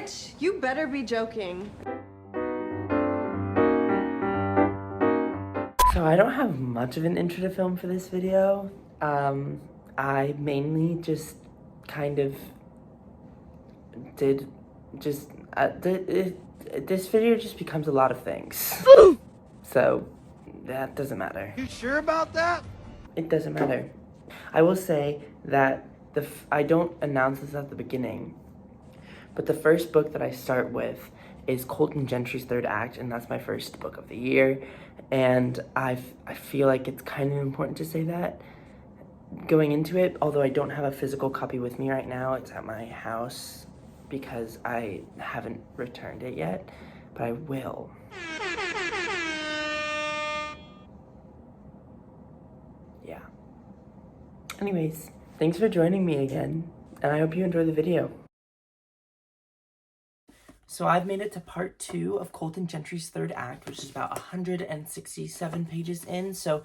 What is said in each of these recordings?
Rich, you better be joking. So I don't have much of an intro to film for this video. I mainly just kind of did just, this video just becomes a lot of things. So that doesn't matter. You sure about that? It doesn't matter. I will say that I don't announce this at the beginning, but the first book that I start with is Colton Gentry's third act, and that's my first book of the year. And I feel like it's kind of important to say that going into it, although I don't have a physical copy with me right now. It's at my house because I haven't returned it yet, but I will. Yeah. Anyways, thanks for joining me again, and I hope you enjoy the video. So I've made it to part 2 of Colton Gentry's third act, which is about 167 pages in, so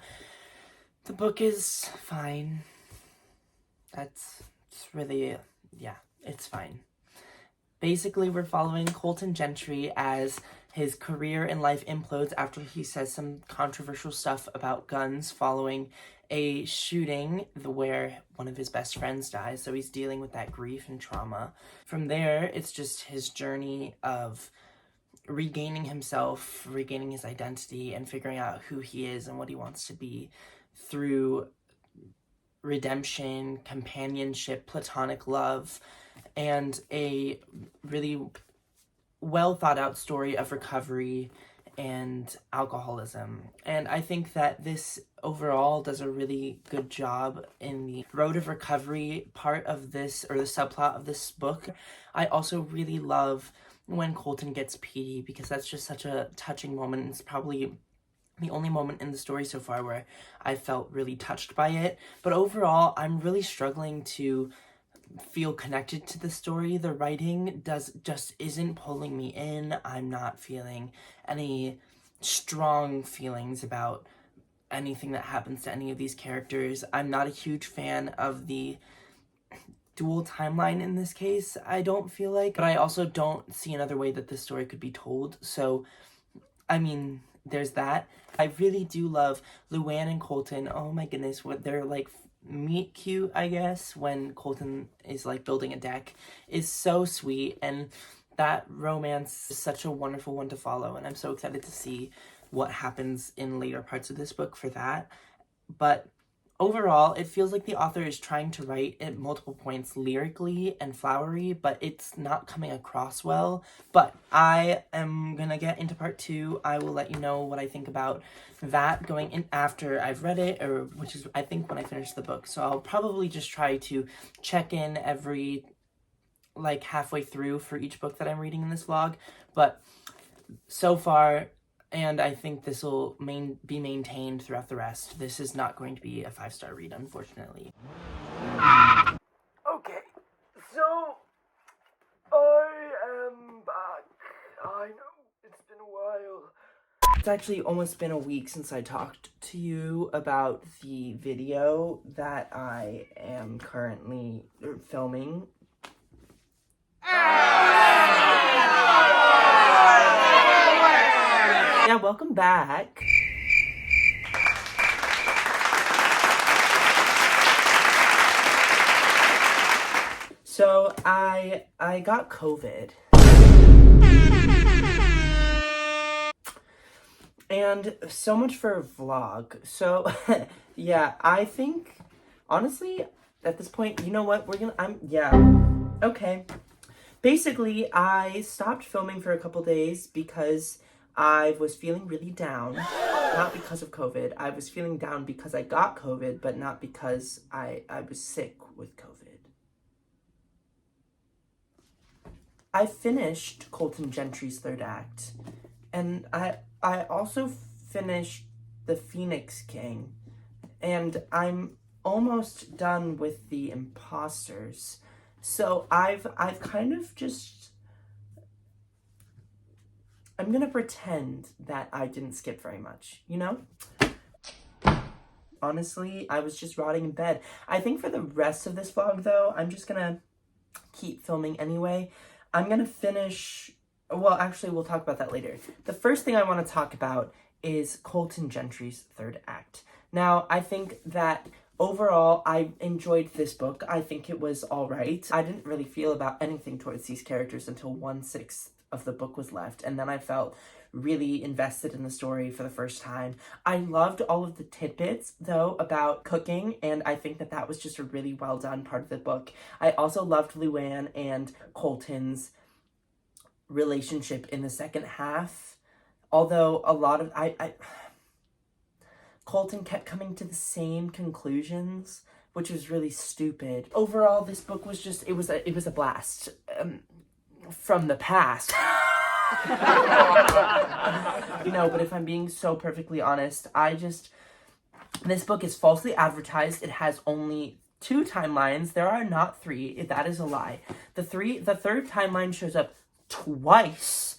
the book is fine. It's really, yeah, it's fine. Basically, we're following Colton Gentry as his career and life implodes after he says some controversial stuff about guns following a shooting where one of his best friends dies, so he's dealing with that grief and trauma. From there, it's just his journey of regaining himself, regaining his identity, and figuring out who he is and what he wants to be through redemption, companionship, platonic love, and a really well thought out story of recovery and alcoholism. And I think that this overall does a really good job in the road of recovery part of this, or the subplot of this book. I also really love when Colton gets PD, because that's just such a touching moment. It's probably the only moment in the story so far where I felt really touched by it. But overall, I'm really struggling to feel connected to the story. The writing just isn't pulling me in. I'm not feeling any strong feelings about anything that happens to any of these characters. I'm not a huge fan of the dual timeline in this case, I don't feel like, but I also don't see another way that this story could be told. So, I mean, there's that. I really do love Luann and Colton. Oh my goodness, what they're like meet cute, I guess, when Colton is like building a deck is so sweet, and that romance is such a wonderful one to follow, and I'm so excited to see what happens in later parts of this book for that. But overall, it feels like the author is trying to write at multiple points lyrically and flowery, but it's not coming across well. But I am gonna get into part 2. I will let you know what I think about that going in after I've read it, or which is, I think, when I finish the book. So I'll probably just try to check in every, like, halfway through for each book that I'm reading in this vlog. But so far, and I think this will be maintained throughout the rest, this is not going to be a 5-star read, unfortunately. Okay, so I am back. I know, it's been a while. It's actually almost been a week since I talked to you about the video that I am currently filming. Yeah, welcome back. So I got COVID. And so much for a vlog. So yeah, I think honestly at this point, you know what? Okay. Basically, I stopped filming for a couple days because I was feeling really down. Not because of COVID. I was feeling down because I got COVID, but not because I was sick with COVID. I finished Colton Gentry's third act, and I also finished The Phoenix King, and I'm almost done with The Imposters. So I've kind of just, I'm gonna pretend that I didn't skip very much, you know? Honestly, I was just rotting in bed. I think for the rest of this vlog, though, I'm just gonna keep filming anyway. I'm gonna finish, well, actually, we'll talk about that later. The first thing I want to talk about is Colton Gentry's third act. Now, I think that overall, I enjoyed this book. I think it was all right. I didn't really feel about anything towards these characters until 1/6 of the book was left, and then I felt really invested in the story for the first time. I loved all of the tidbits, though, about cooking, and I think that that was just a really well done part of the book. I also loved Luann and Colton's relationship in the second half, although a lot of Colton kept coming to the same conclusions, which was really stupid. Overall, this book was just, it was a blast from the past. No, but if I'm being so perfectly honest, this book is falsely advertised. It has only 2 timelines. There are not 3. That is a lie. The third timeline shows up twice,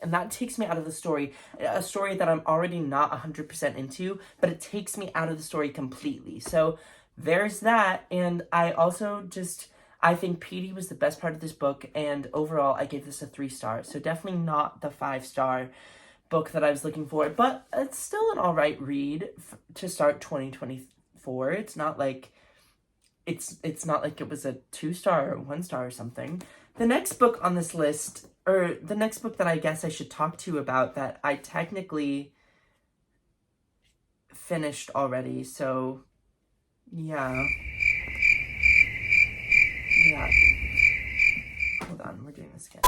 and that takes me out of the story, a story that I'm already not 100% into, but it takes me out of the story completely. So there's that, and I also I think Petey was the best part of this book, and overall I gave this a 3 stars, so definitely not the 5-star book that I was looking for, but it's still an alright read to start 2024. It's not like it was a 2-star or 1-star or something. The next book on this list, or the next book that I guess I should talk to you about that I technically finished already, so yeah. Hold on, we're doing this again.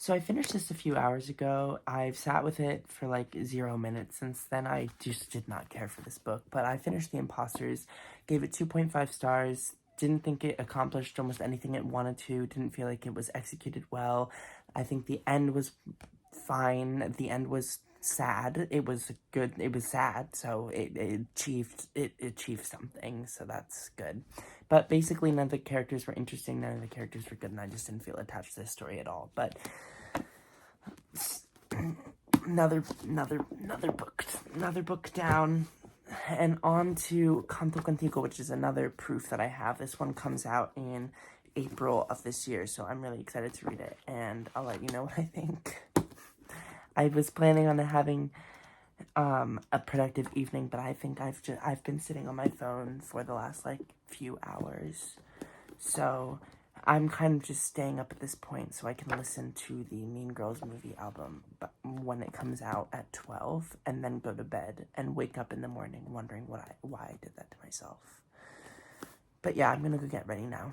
So I finished this a few hours ago. I've sat with it for like 0 minutes since then. I just did not care for this book. But I finished The Imposters, gave it 2.5 stars, didn't think it accomplished almost anything it wanted to, didn't feel like it was executed well. I think the end was fine. The end was sad. It was sad, so it achieved something, so that's good. But basically none of the characters were interesting, none of the characters were good, and I just didn't feel attached to this story at all. But another book down, and on to Canto Contigo, which is another proof that I have. This one comes out in April of this year, so I'm really excited to read it, and I'll let you know what I think. I was planning on having a productive evening, but I think I've been sitting on my phone for the last few hours, so I'm kind of just staying up at this point so I can listen to the Mean Girls movie album when it comes out at 12, and then go to bed and wake up in the morning wondering why I did that to myself. But yeah, I'm gonna go get ready now.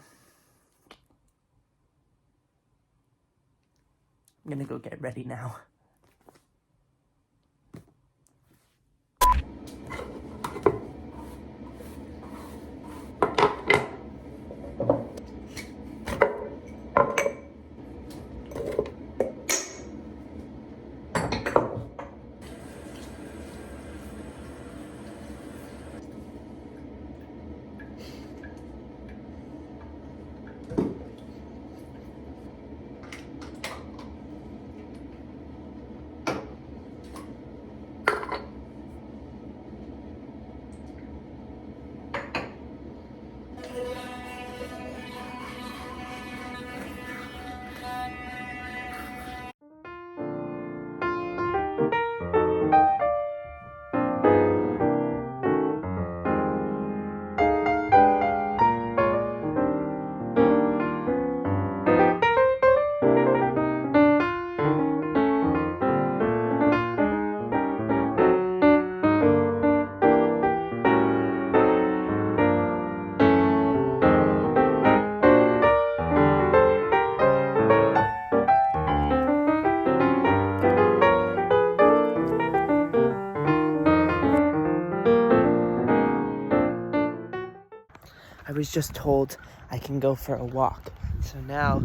I was just told I can go for a walk, so now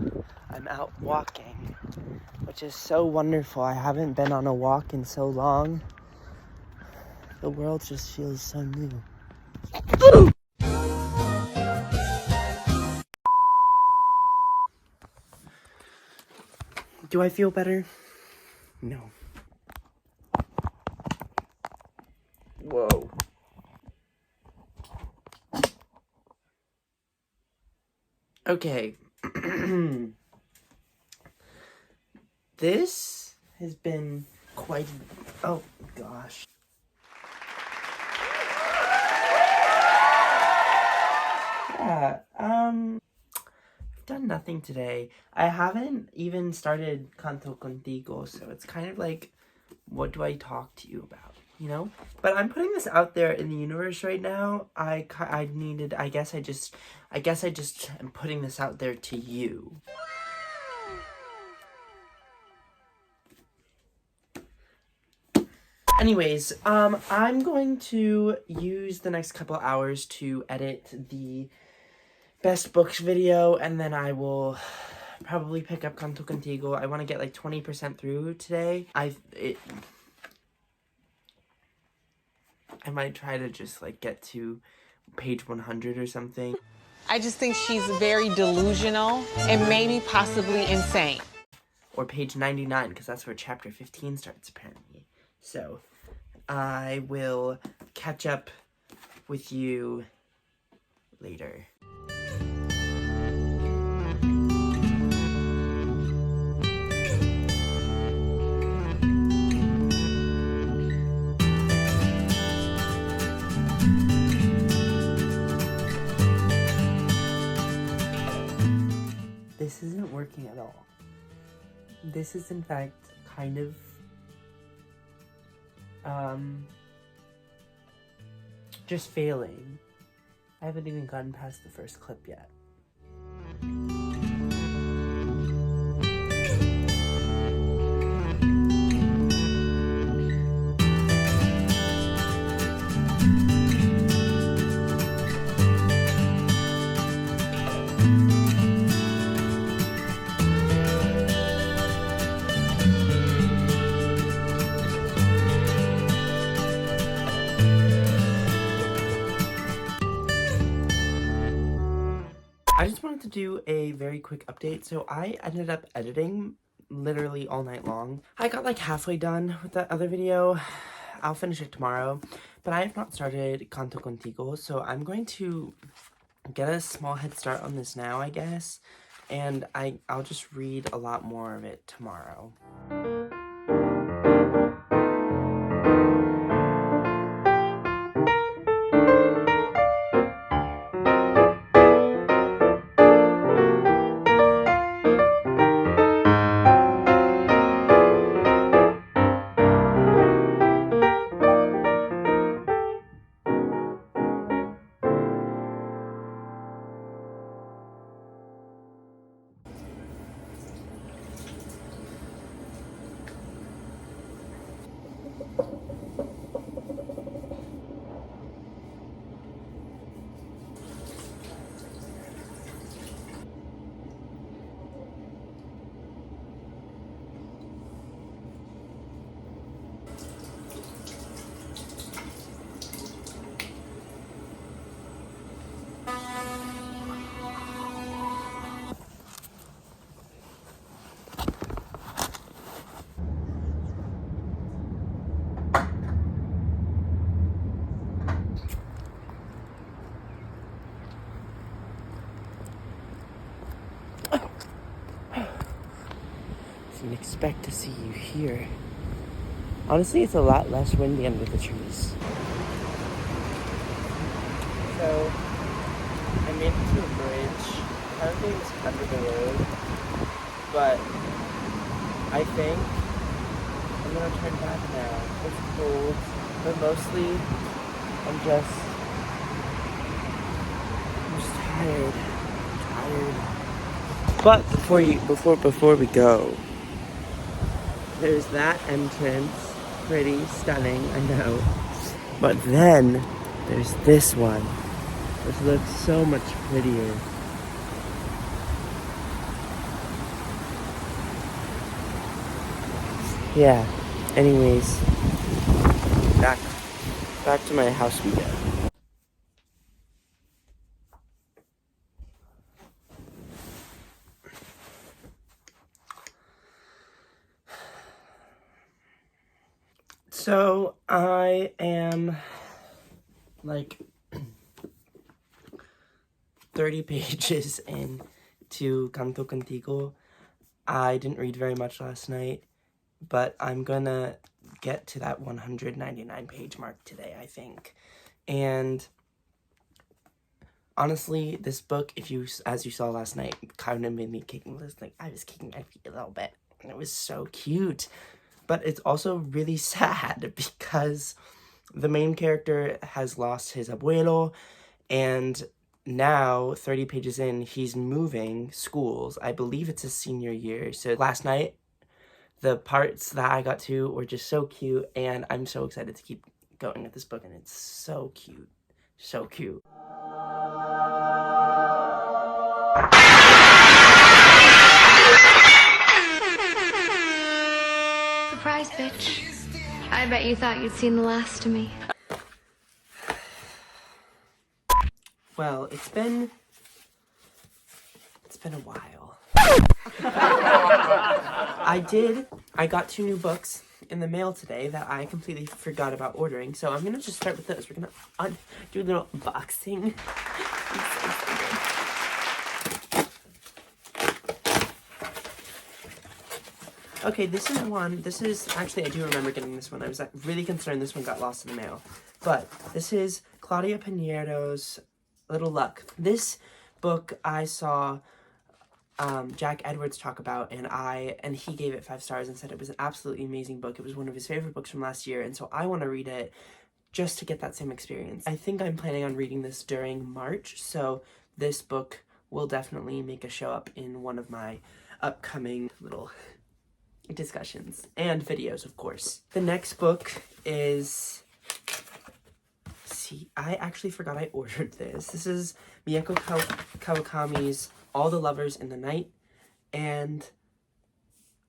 I'm out walking, which is so wonderful. I haven't been on a walk in so long. The world just feels so new. Do I feel better? No. Whoa. Okay. This has been quite... Oh, gosh. Yeah, I've done nothing today. I haven't even started Canto Contigo, so it's kind of like, what do I talk to you about, you know? But I'm putting this out there in the universe right now. I guess I just am putting this out there to you. Anyways, I'm going to use the next couple hours to edit the best books video, and then I will probably pick up Canto Contigo. I want to get like 20% through today. I might try to just like get to page 100 or something. I just think she's very delusional and maybe possibly insane. Or page 99, because that's where chapter 15 starts apparently. So, I will catch up with you later. This isn't working at all. This is in fact kind of just failing. I haven't even gotten past the first clip yet. I just wanted to do a very quick update. So I ended up editing literally all night long. I got like halfway done with that other video. I'll finish it tomorrow, but I have not started Canto Contigo, so I'm going to get a small head start on this now, I guess, and I'll just read a lot more of it tomorrow. Didn't expect to see you here. Honestly, it's a lot less windy under the trees. So, I made it to a bridge. Currently it's under the road, but I think I'm gonna turn back now. It's cold, but mostly I'm just tired. But before we go, there's that entrance, pretty stunning, I know. But then there's this one, which looks so much prettier. Yeah, anyways, back to my house we go. So, I am, like, 30 pages in, to Canto Contigo. I didn't read very much last night, but I'm gonna get to that 199 page mark today, I think. And honestly, this book, as you saw last night, kind of made me I was kicking my feet a little bit. And it was so cute. But it's also really sad because the main character has lost his abuelo, and now, 30 pages in, he's moving schools. I believe it's his senior year. So last night, the parts that I got to were just so cute, and I'm so excited to keep going with this book, and it's so cute. So cute. Surprise, bitch. I bet you thought you'd seen the last of me. Well, it's been a while. I got 2 new books in the mail today that I completely forgot about ordering, so I'm gonna just start with those. We're gonna do a little unboxing. Okay, this is, actually, I do remember getting this one. I was really concerned this one got lost in the mail. But this is Claudia Piñero's Little Luck. This book I saw Jack Edwards talk about, and he gave it 5 stars and said it was an absolutely amazing book. It was one of his favorite books from last year, and so I want to read it just to get that same experience. I think I'm planning on reading this during March, so this book will definitely make a show up in one of my upcoming little discussions and videos, of course. The next book is... I actually forgot I ordered this. This is Mieko Kawakami's All the Lovers in the Night, and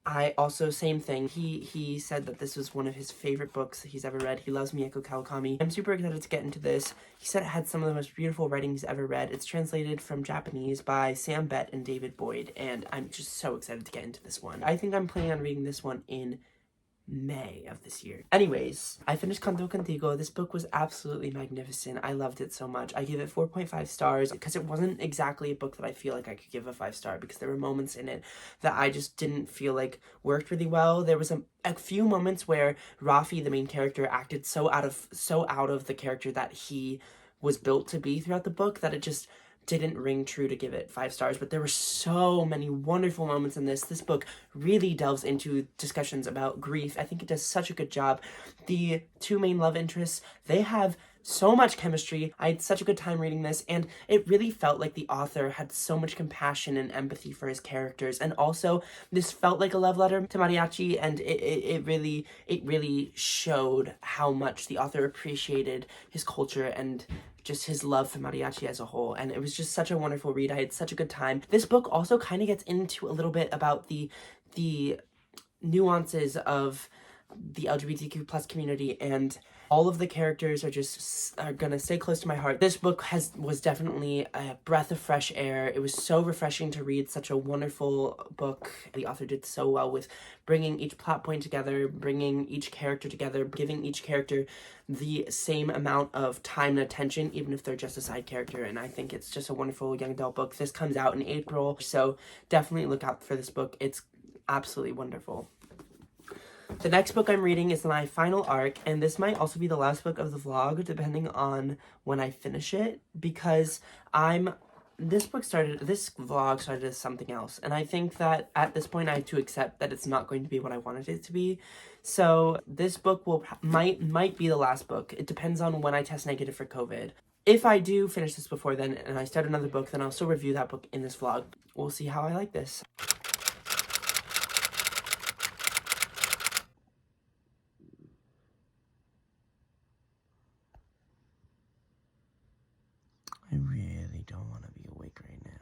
I also, same thing, he said that this was one of his favorite books he's ever read. He loves Mieko Kawakami. I'm super excited to get into this. He said it had some of the most beautiful writing he's ever read. It's translated from Japanese by Sam Bett and David Boyd, and I'm just so excited to get into this one. I think I'm planning on reading this one in May of this year. Anyways, I finished Canto Contigo. This book was absolutely magnificent. I loved it so much. I gave it 4.5 stars because it wasn't exactly a book that I feel like I could give a 5-star, because there were moments in it that I just didn't feel like worked really well. There was a few moments where Rafi, the main character, acted so out of the character that he was built to be throughout the book that it just didn't ring true to give it 5 stars, but there were so many wonderful moments in this. This book really delves into discussions about grief. I think it does such a good job. The 2 main love interests, they have so much chemistry. I had such a good time reading this, and it really felt like the author had so much compassion and empathy for his characters, and also this felt like a love letter to Mariachi, and it really showed how much the author appreciated his culture and just his love for mariachi as a whole, and it was just such a wonderful read. I had such a good time. This book also kind of gets into a little bit about the nuances of the LGBTQ plus community, and all of the characters are gonna stay close to my heart. This book was definitely a breath of fresh air. It was so refreshing to read such a wonderful book. The author did so well with bringing each plot point together, bringing each character together, giving each character the same amount of time and attention, even if they're just a side character, and I think it's just a wonderful young adult book. This comes out in April, so definitely look out for this book. It's absolutely wonderful. The next book I'm reading is my final arc, and this might also be the last book of the vlog, depending on when I finish it, because this vlog started as something else, and I think that at this point I have to accept that it's not going to be what I wanted it to be. So this book might be the last book. It depends on when I test negative for COVID. If I do finish this before then, and I start another book, then I'll still review that book in this vlog. We'll see how I like this. I really don't want to be awake right now.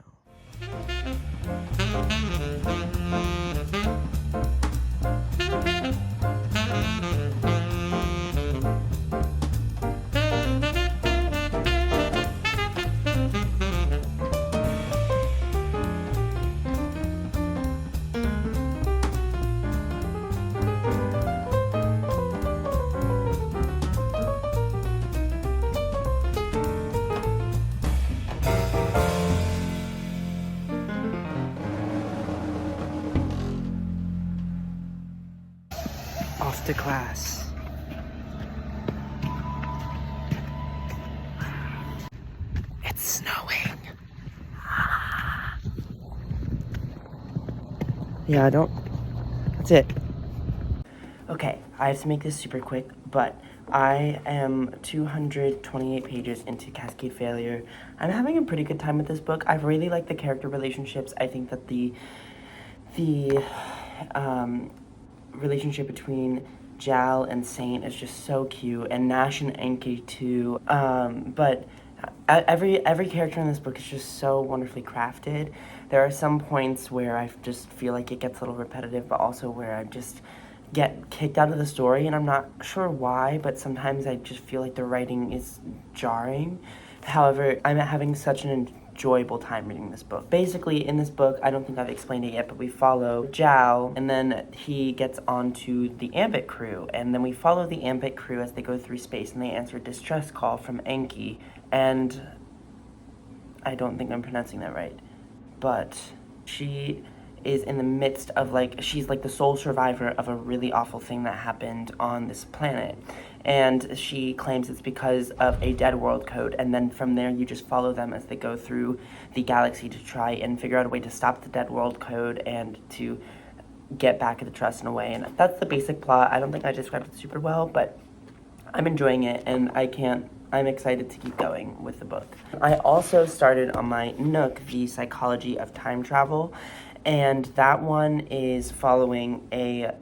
off to class. It's snowing. Yeah, that's it. Okay, I have to make this super quick, but I am 228 pages into Cascade Failure. I'm having a pretty good time with this book. I really like the character relationships. I think that the relationship between Jal and Saint is just so cute, and Nash and Enki too. But every character in this book is just so wonderfully crafted. There are some points where I just feel like it gets a little repetitive, but also where I just get kicked out of the story, and I'm not sure why, but sometimes I just feel like the writing is jarring. However, I'm having such an enjoyable time reading this book. Basically, in this book, I don't think I've explained it yet, but we follow Jal, and then he gets onto the Ambit crew, and then we follow the Ambit crew as they go through space, and they answer a distress call from Enki, and I don't think I'm pronouncing that right, but she is in the midst of, she's like the sole survivor of a really awful thing that happened on this planet. And she claims it's because of a dead world code. And then from there, you just follow them as they go through the galaxy to try and figure out a way to stop the dead world code and to get back the trust in a way. And that's the basic plot. I don't think I described it super well, but I'm enjoying it, and I'm excited to keep going with the book. I also started on my Nook, The Psychology of Time Travel, and that one is following a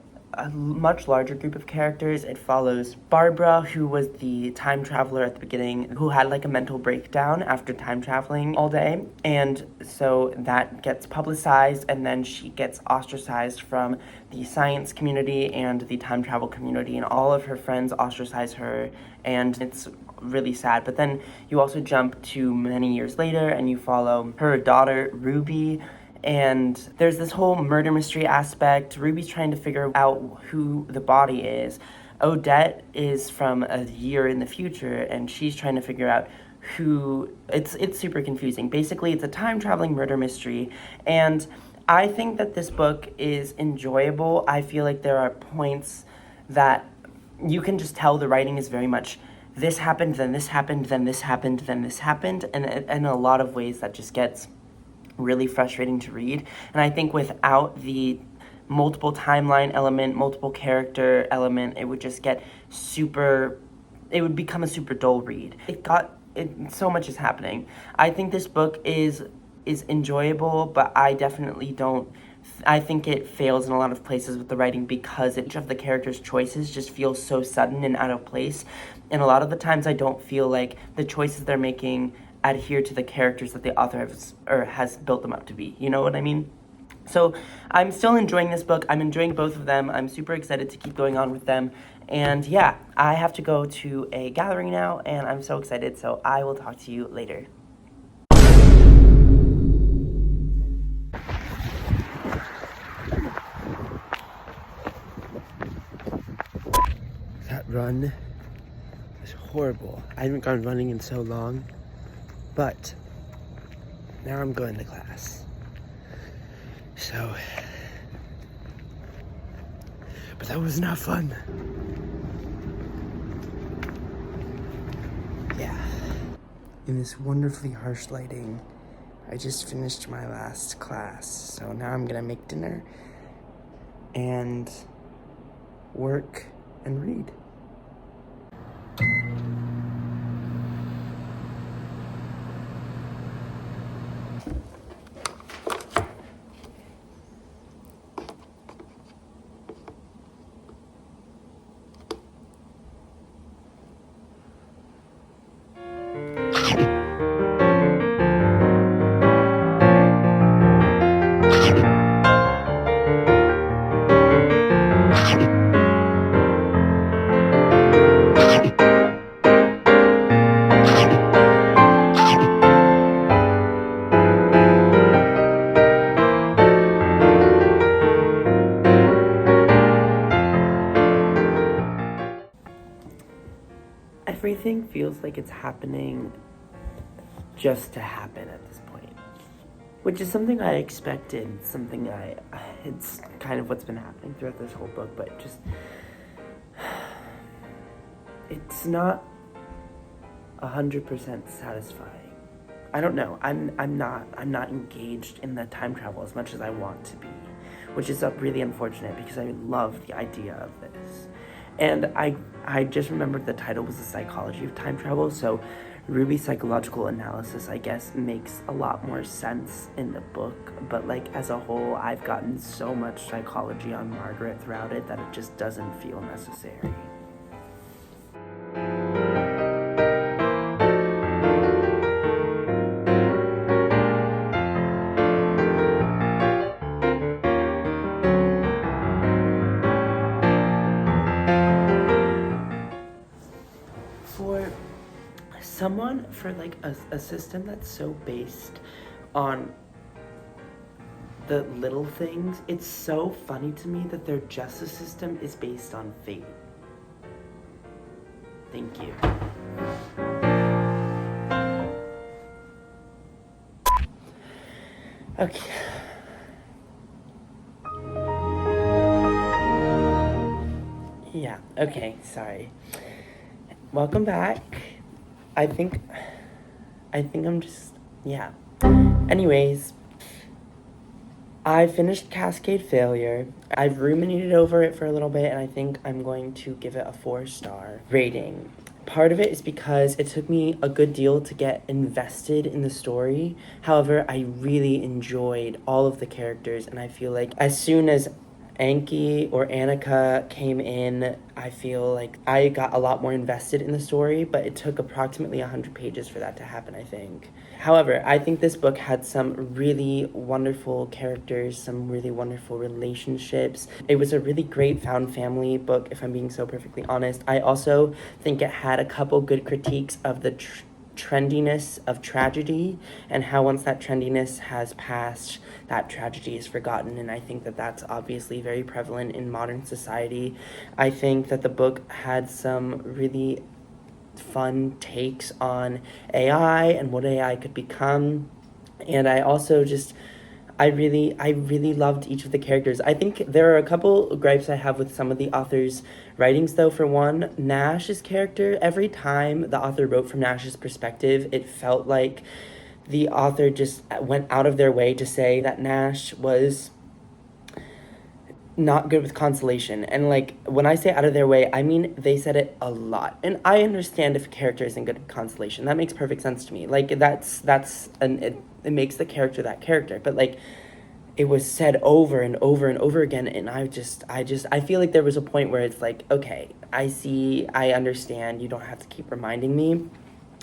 much larger group of characters. It follows Barbara, who was the time traveler at the beginning, who had a mental breakdown after time traveling all day, and so that gets publicized, and then she gets ostracized from the science community and the time travel community, and all of her friends ostracize her, and it's really sad. But then you also jump to many years later, and you follow her daughter, Ruby, and there's this whole murder mystery aspect. Ruby's trying to figure out who the body is. Odette is from a year in the future, and she's trying to figure out who... It's super confusing. Basically, it's a time-traveling murder mystery, and I think that this book is enjoyable. I feel like there are points that you can just tell the writing is very much this happened, then this happened, then this happened, then this happened, and in a lot of ways that just gets really frustrating to read. And I think without the multiple timeline element, multiple character element, it would just get it would become a super dull read. So much is happening. I think this book is enjoyable, but I think it fails in a lot of places with the writing because each of the characters' choices just feels so sudden and out of place. And a lot of the times I don't feel like the choices they're making adhere to the characters that the author has built them up to be. You know what I mean? So I'm still enjoying this book. I'm enjoying both of them. I'm super excited to keep going on with them. And yeah, I have to go to a gathering now, and I'm so excited. So I will talk to you later. That run was horrible. I haven't gone running in so long. But now I'm going to class. But that was not fun. Yeah. In this wonderfully harsh lighting, I just finished my last class. So now I'm gonna make dinner and work and read. Everything feels like it's happening just to happen at this point, which is something I expected, it's kind of what's been happening throughout this whole book, but just it's not 100% satisfying. I don't know. I'm not engaged in the time travel as much as I want to be, which is really unfortunate because I love the idea of this. And I just remembered the title was The Psychology of Time Travel, so Ruby's psychological analysis, I guess, makes a lot more sense in the book, but like as a whole, I've gotten so much psychology on Margaret throughout it that it just doesn't feel necessary. For like a system that's so based on the little things, it's so funny to me that their justice system is based on fate. Thank you. Okay. Yeah, okay, sorry. Welcome back. I think I'm just, yeah. Anyways, I finished Cascade Failure. I've ruminated over it for a little bit, and I think I'm going to give it a 4-star rating. Part of it is because it took me a good deal to get invested in the story. However, I really enjoyed all of the characters, and I feel like as soon as Anki or Annika came in, I feel like I got a lot more invested in the story, but it took approximately 100 pages for that to happen, I think. However, I think this book had some really wonderful characters, some really wonderful relationships. It was a really great found family book, if I'm being so perfectly honest. I also think it had a couple good critiques of the trendiness of tragedy and how once that trendiness has passed, that tragedy is forgotten, and I think that that's obviously very prevalent in modern society. I think that the book had some really fun takes on AI and what AI could become, and I also just I really loved each of the characters. I think there are a couple gripes I have with some of the author's writings, though. For one, Nash's character, every time the author wrote from Nash's perspective, it felt like the author just went out of their way to say that Nash was not good with consolation. And like, when I say out of their way, I mean they said it a lot. And I understand if a character isn't good with consolation. That makes perfect sense to me. Like, it makes the character that character. But like, it was said over and over and over again, and I feel like there was a point where it's like, okay, I understand, you don't have to keep reminding me.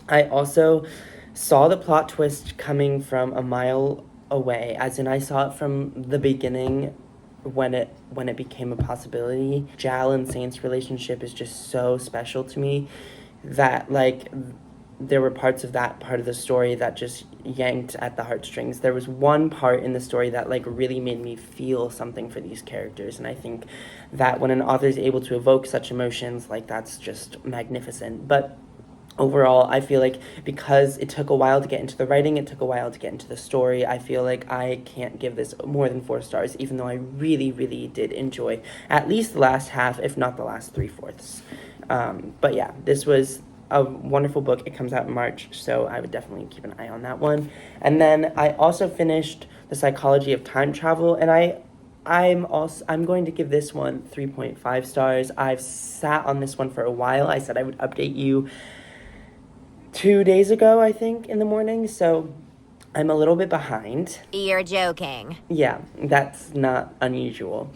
I also saw the plot twist coming from a mile away, as in I saw it from the beginning when it became a possibility. Jal and Saint's relationship is just so special to me that like there were parts of that part of the story that just yanked at the heartstrings. There was one part in the story that like really made me feel something for these characters, and I think that when an author is able to evoke such emotions, like that's just magnificent. But overall, I feel like because it took a while to get into the writing, it took a while to get into the story, I feel like I can't give this more than 4 stars, even though I really, really did enjoy at least the last half, if not the last 3/4. But yeah, this was a wonderful book. It comes out in March, so I would definitely keep an eye on that one. And then I also finished The Psychology of Time Travel, and I'm going to give this one 3.5 stars. I've sat on this one for a while. I said I would update you 2 days ago, I think, in the morning, so I'm a little bit behind. You're joking. Yeah, that's not unusual.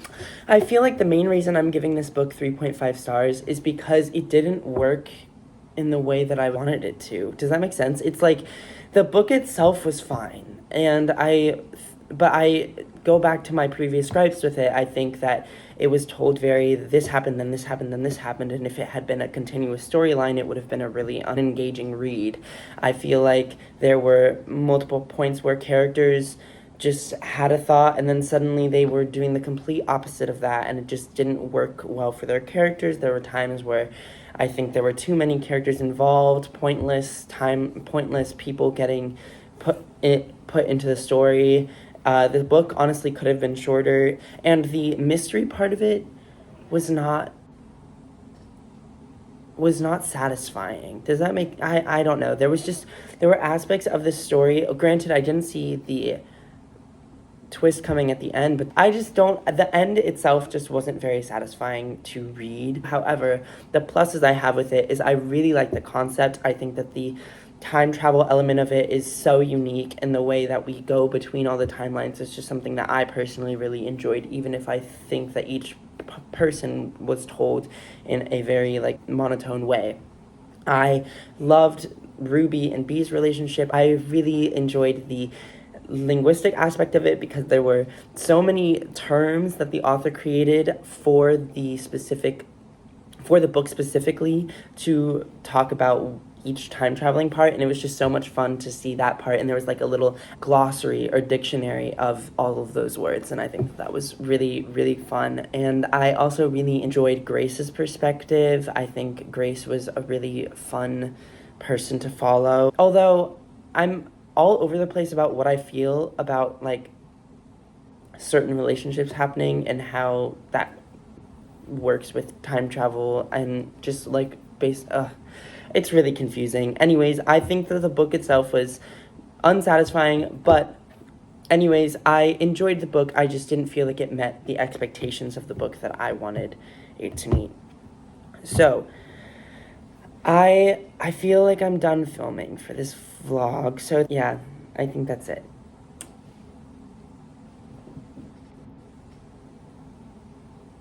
I feel like the main reason I'm giving this book 3.5 stars is because it didn't work in the way that I wanted it to. Does that make sense? It's like the book itself was fine, and but I go back to my previous gripes with it. I think that it was told very, this happened, then this happened, then this happened, and if it had been a continuous storyline, it would have been a really unengaging read. I feel like there were multiple points where characters just had a thought, and then suddenly they were doing the complete opposite of that, and it just didn't work well for their characters. There were times where I think there were too many characters involved, pointless people getting put into the story. The book honestly could have been shorter, and the mystery part of it was not was not satisfying. Does that make, I don't know. There were aspects of this story. Granted, I didn't see the twist coming at the end, but I just don't, the end itself just wasn't very satisfying to read. However, the pluses I have with it is I really like the concept. I think that the time travel element of it is so unique, and the way that we go between all the timelines is just something that I personally really enjoyed, even if I think that each person was told in a very like monotone way. I loved Ruby and Bee's relationship. I really enjoyed the linguistic aspect of it, because there were so many terms that the author created for the book specifically to talk about each time traveling part, and it was just so much fun to see that part. And there was like a little glossary or dictionary of all of those words, and I think that was really, really fun. And I also really enjoyed Grace's perspective. I think Grace was a really fun person to follow, although I'm all over the place about what I feel about like certain relationships happening and how that works with time travel, and just like it's really confusing. Anyways, I think that the book itself was unsatisfying, but anyways, I enjoyed the book. I just didn't feel like it met the expectations of the book that I wanted it to meet. So I feel like I'm done filming for this vlog. So yeah, I think that's it.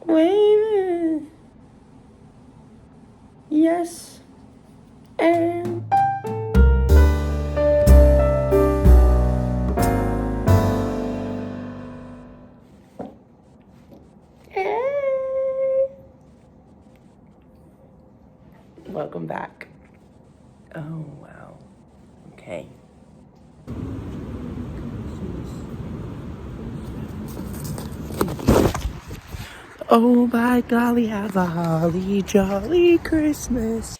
Wait a minute. Yes. And welcome back. Oh, wow. Okay. Oh, by golly, have a holly jolly Christmas.